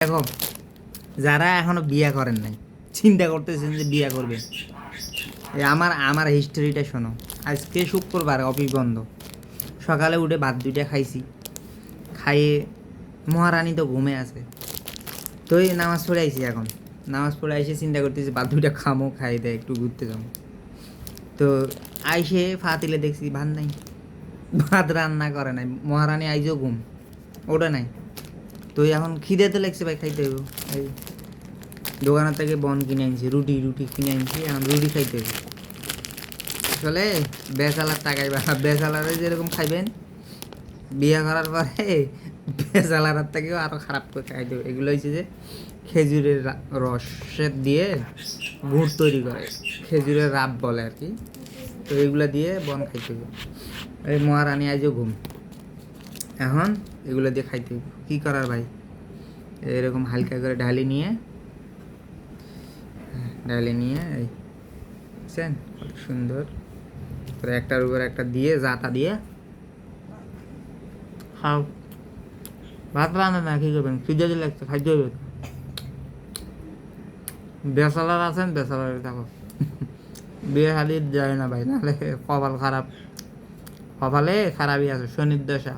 দেখো, যারা এখনো বিয়ে করেন নাই, চিন্তা করতেছেন যে বিয়ে করবেন, আমার আমার হিস্টোরিটা শোনো। আজকে শুক্রবার, অফিস বন্ধ। সকালে উঠে ভাত দুইটা খাইছি, খাইয়ে মহারানী তো ঘুমে আছে, তো এই নামাজ পড়ে আইছি। এখন নামাজ পড়ে আইসে চিন্তা করতেছি ভাত দুইটা খামো, খাই দেয় একটু ঘুরতে যাবো। তো আইসে ফাতিলে দেখছি ভাত নাই, ভাত রান্না করে নাই। মহারানী আইজও ঘুম, ওটা নাই। তো এখন খিদে তো লাগছে ভাই, খাইতে হইব। এই দোকানের থেকে বন কিনে আনছি, রুটি রুটি কিনে আনছি, এখন রুটি খাইতে হবে। আসলে বেসালার টাকাই বা বেসালারে যেরকম খাইবেন, বিয়ে করার পরে বেসালার থেকেও আরও খারাপ করে খাইতে হবে। এগুলো হচ্ছে যে খেজুরের রসের দিয়ে গুড় তৈরি করে, খেজুরের রাব বলে আর কি। তো এগুলো দিয়ে বন খাইতে হবে। এই মহারানী আজও ঘুম, এখন এগুলো দিয়ে খাইতে হবে। কী করার ভাই, এরকম হালকা করে ঢালি নিয়ে এই বুঝছেন, কত সুন্দর করে একটার উপর একটা দিয়ে জাতা দিয়ে খাও। ভাত রান্না না, কী করবেন, খিদে দিয়ে লাগছে, খাইতে হবে। বেসালার আছেন, বেসালারে থাকো। বিয়ে খালি যায় না ভাই, নাহলে কপাল খারাপ। কপালে খারাপই আছে, শনির দশা।